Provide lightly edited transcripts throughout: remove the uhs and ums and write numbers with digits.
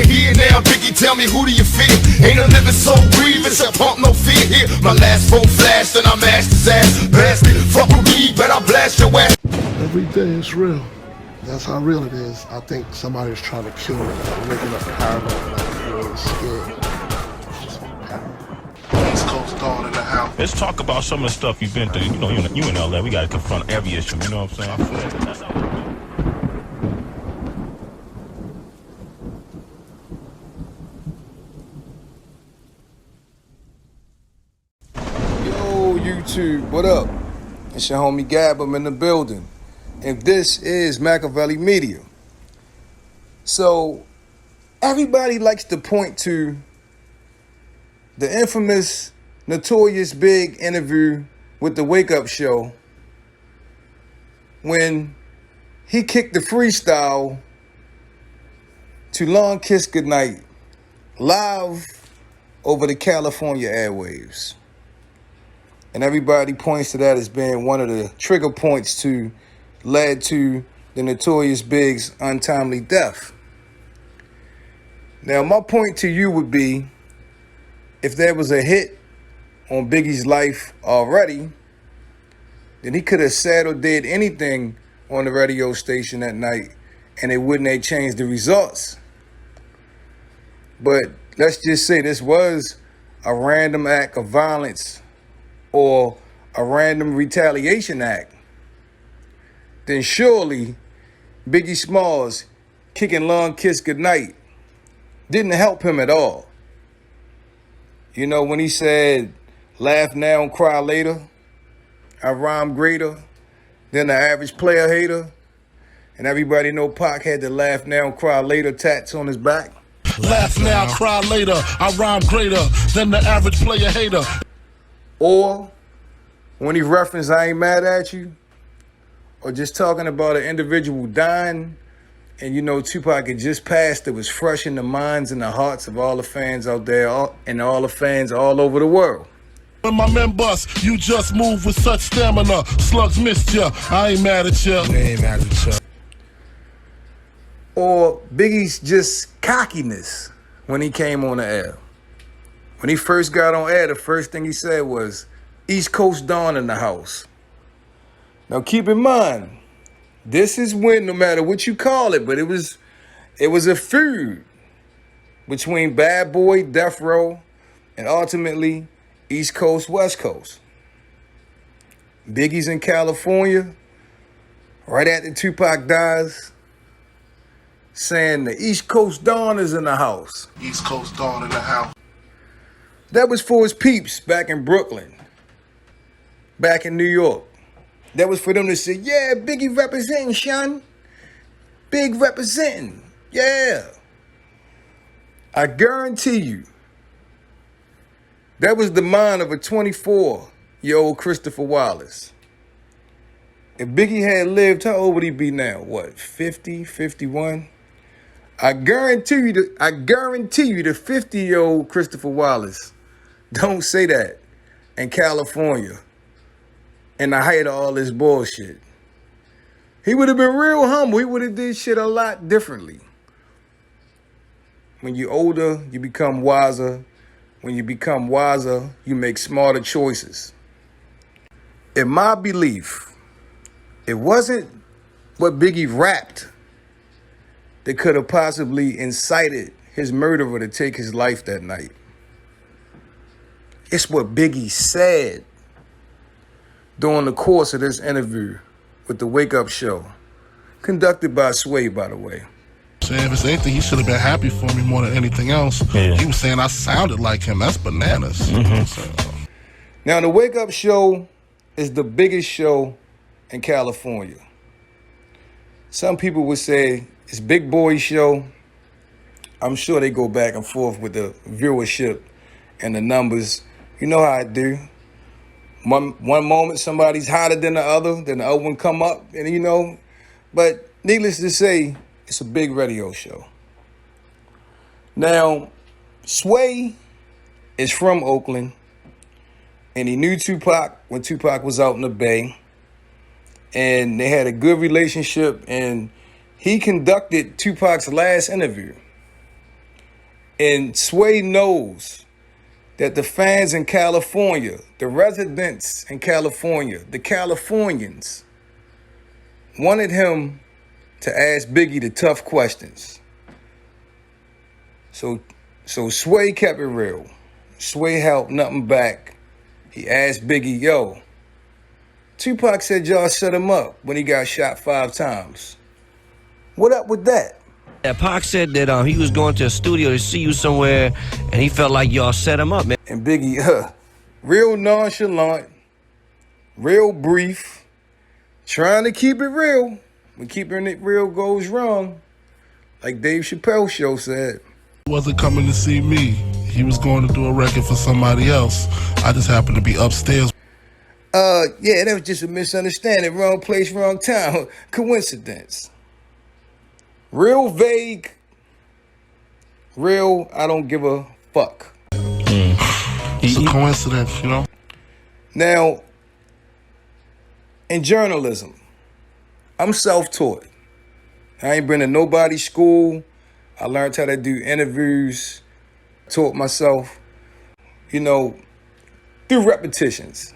can hear now. Biggie, tell me, who do you fear? Ain't a living soul breathing, so pump no fear here. My last phone flashed and I mashed his ass. Bastard, fuck with me, but I blast your ass. Every day is real. That's how real it is. I think somebody's trying to kill me. I'm making up paranoid, like really scared. Just paranoid. East Coast dawn in the house. Let's talk about some of the stuff you've been through. You know, you in LA, we gotta confront every issue, you know what I'm saying? YouTube, what up? It's your homie Gab, I'm in the building. And this is Machiavelli Media. So, everybody likes to point to the infamous Notorious Big interview with the Wake Up Show when he kicked the freestyle to Long Kiss Goodnight live over the California airwaves. And everybody points to that as being one of the trigger points to led to the Notorious Big's untimely death. Now, my point to you would be, if there was a hit on Biggie's life already, then he could have said or did anything on the radio station that night, and it wouldn't have changed the results. But let's just say this was a random act of violence or a random retaliation act, then surely Biggie Smalls kicking Long Kiss Goodnight didn't help him at all. You know, when he said, laugh now and cry later, I rhyme greater than the average player hater, and everybody know Pac had the laugh now and cry later tats on his back. Laugh now, cry later, I rhyme greater than the average player hater. Or when he referenced I ain't mad at you, or just talking about an individual dying, and you know Tupac had just passed, it was fresh in the minds and the hearts of all the fans out there and all the fans all over the world. When my men bust, you just move with such stamina. Slugs missed ya, I ain't mad at ya. I ain't mad at ya. Or Biggie's just cockiness when he came on the air. When he first got on air, the first thing he said was, East Coast dawn in the house. Now keep in mind, this is when, no matter what you call it, but it was a feud between Bad Boy, Death Row, and ultimately East Coast, West Coast. Biggie's in California, right after Tupac dies, saying the East Coast dawn is in the house. East Coast dawn in the house. That was for his peeps back in Brooklyn, back in New York. That was for them to say, yeah, Biggie representing, son. Big representing, yeah. I guarantee you, that was the mind of a 24-year-old Christopher Wallace. If Biggie had lived, how old would he be now? What, 50, 51? I guarantee you the 50-year-old Christopher Wallace don't say that in California in the height of all this bullshit. He would have been real humble. He would have did shit a lot differently. When you're older, you become wiser. When you become wiser, you make smarter choices. In my belief, it wasn't what Biggie rapped that could have possibly incited his murderer to take his life that night. It's what Biggie said during the course of this interview with the Wake Up Show, conducted by Sway, by the way. Saying if it's anything, he should have been happy for me more than anything else. Yeah. He was saying I sounded like him. That's bananas. Mm-hmm. Now, the Wake Up Show is the biggest show in California. Some people would say it's Big Boy's show. I'm sure they go back and forth with the viewership and the numbers. You know how I do. One moment somebody's hotter than the other one come up, and you know. But needless to say, it's a big radio show. Now, Sway is from Oakland, and he knew Tupac when Tupac was out in the Bay, and they had a good relationship, and he conducted Tupac's last interview. And Sway knows that the fans in California, the residents in California, the Californians, wanted him to ask Biggie the tough questions. So Sway kept it real. Sway held nothing back. He asked Biggie, yo, Tupac said y'all set him up when he got shot 5 times. What up with that? Yeah, Pac said that he was going to a studio to see you somewhere, and he felt like y'all set him up, man. And Biggie, real nonchalant, real brief, trying to keep it real. When keeping it real goes wrong, like Dave Chappelle's show said. He wasn't coming to see me. He was going to do a record for somebody else. I just happened to be upstairs. Yeah, that was just a misunderstanding. Wrong place, wrong time. Coincidence. Real vague. Real, I don't give a fuck. It's a coincidence, you know? Now, in journalism, I'm self-taught. I ain't been to nobody's school. I learned how to do interviews, taught myself, through repetitions.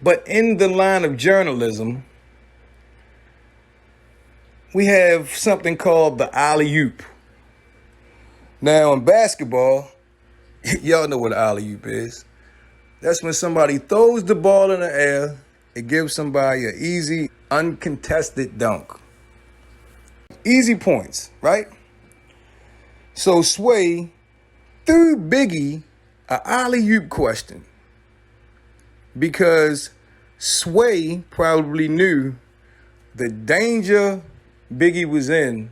But in the line of journalism, we have something called the alley-oop. Now, in basketball, y'all know what an alley-oop is. That's when somebody throws the ball in the air, it gives somebody an easy, uncontested dunk. Easy points, right? So Sway threw Biggie an alley-oop question because Sway probably knew the danger Biggie was in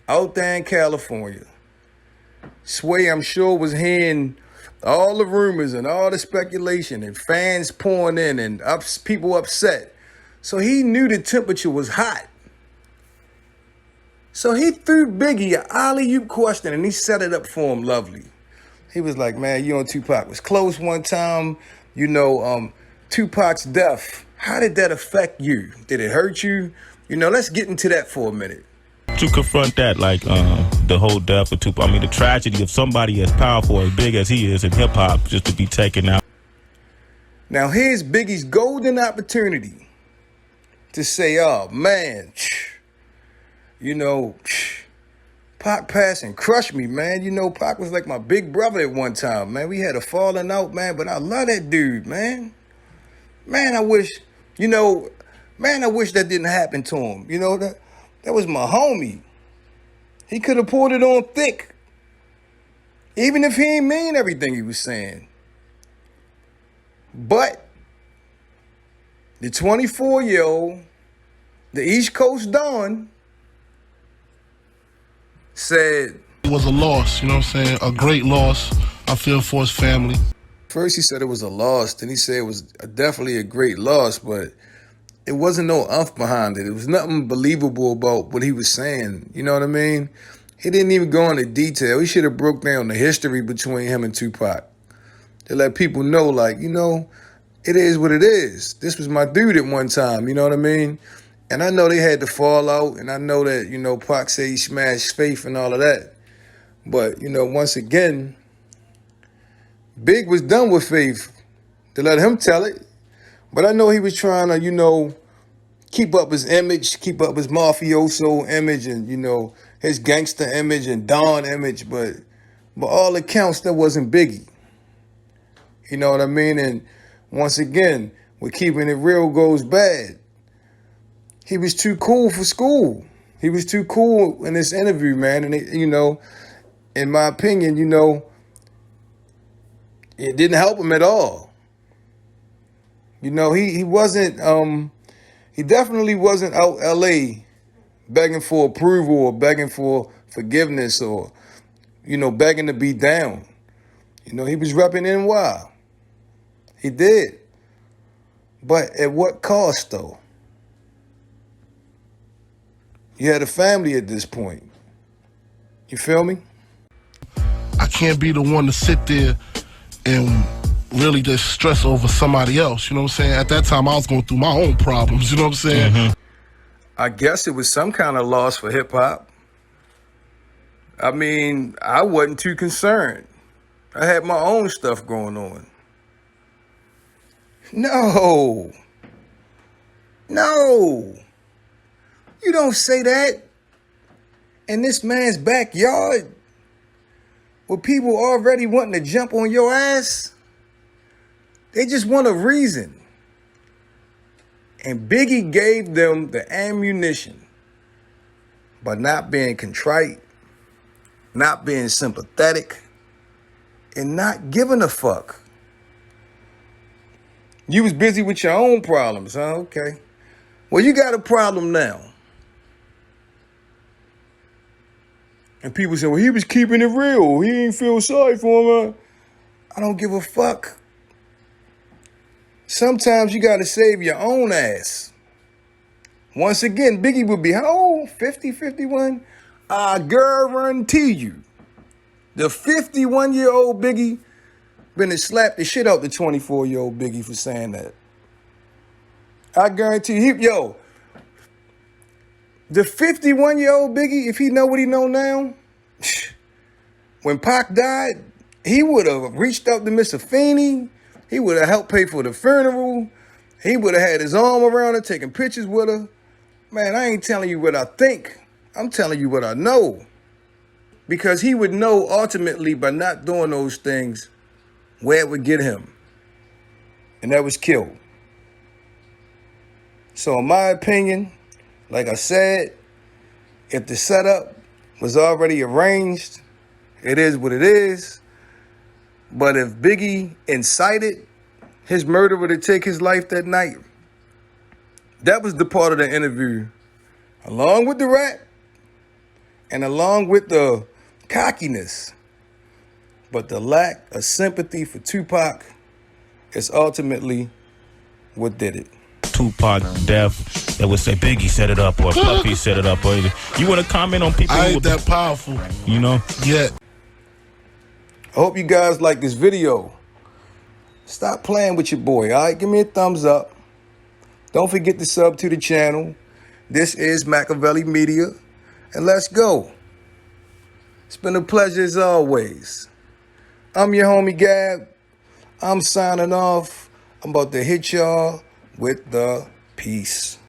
out there in California. Sway, I'm sure, was hearing all the rumors and all the speculation and fans pouring in and people upset. So he knew the temperature was hot. So he threw Biggie an alley-oop question and he set it up for him lovely. He was like, man, you and Tupac was close one time. Tupac's death, how did that affect you? Did it hurt you? Let's get into that for a minute. To confront that, like the whole death of Tupac, the tragedy of somebody as powerful, as big as he is in hip-hop, just to be taken out. Now here's Biggie's golden opportunity to say, oh man, Pac passed and crushed me, man. Pac was like my big brother at one time, man. We had a falling out, man, but I love that dude, man. Man, I wish that didn't happen to him. That was my homie. He could have poured it on thick. Even if he ain't mean everything he was saying. But the 24-year-old, the East Coast Don, said It was a loss, a great loss. I feel for his family. First he said it was a loss, then he said it was definitely a great loss, but it wasn't no umph behind it. It was nothing believable about what he was saying. You know what I mean? He didn't even go into detail. He should have broke down the history between him and Tupac to let people know, it is what it is. This was my dude at one time, you know what I mean? And I know they had to fall out, and I know that, Pac said he smashed Faith and all of that. But, once again, Big was done with Faith to let him tell it. But I know he was trying to, keep up his image, keep up his mafioso image and, his gangster image and Don image. But by all accounts, that wasn't Biggie. You know what I mean? And once again, with keeping it real goes bad. He was too cool for school. He was too cool in this interview, man. And, in my opinion, it didn't help him at all. He wasn't, he definitely wasn't out L.A. begging for approval or begging for forgiveness or, begging to be down. He was repping NY. He did. But at what cost, though? You had a family at this point. You feel me? I can't be the one to sit there and really just stress over somebody else. You know what I'm saying? At that time, I was going through my own problems. You know what I'm saying? I guess it was some kind of loss for hip-hop. I mean, I wasn't too concerned. I had my own stuff going on. No. No. You don't say that in this man's backyard with people already wanting to jump on your ass. They just want a reason. And Biggie gave them the ammunition by not being contrite, not being sympathetic, and not giving a fuck. You was busy with your own problems, huh? Okay. Well, you got a problem now. And people say, well, he was keeping it real. He didn't feel sorry for him. I don't give a fuck. Sometimes you got to save your own ass. Once again, Biggie would be, how old? 50, 51? I guarantee you, the 51-year-old Biggie been to slap the shit out the 24-year-old Biggie for saying that. I guarantee you, the 51-year-old Biggie, if he know what he know now, when Pac died, he would have reached out to Mr. Feeney. He would have helped pay for the funeral. He would have had his arm around her, taking pictures with her. Man, I ain't telling you what I think. I'm telling you what I know. Because he would know ultimately by not doing those things where it would get him. And that was killed. So in my opinion, like I said, if the setup was already arranged, it is what it is. But if Biggie incited his murderer to take his life that night, that was the part of the interview, along with the rap and along with the cockiness, but the lack of sympathy for Tupac is ultimately what did it. Tupac death, that would say Biggie set it up or Puffy set it up. Or you want to comment on people? I ain't that powerful. You know? Yeah. I hope you guys like this video. Stop playing with your boy, all right? Give me a thumbs up. Don't forget to sub to the channel. This is Machiavelli Media, and let's go. It's been a pleasure as always. I'm your homie Gab. I'm signing off. I'm about to hit y'all with the peace.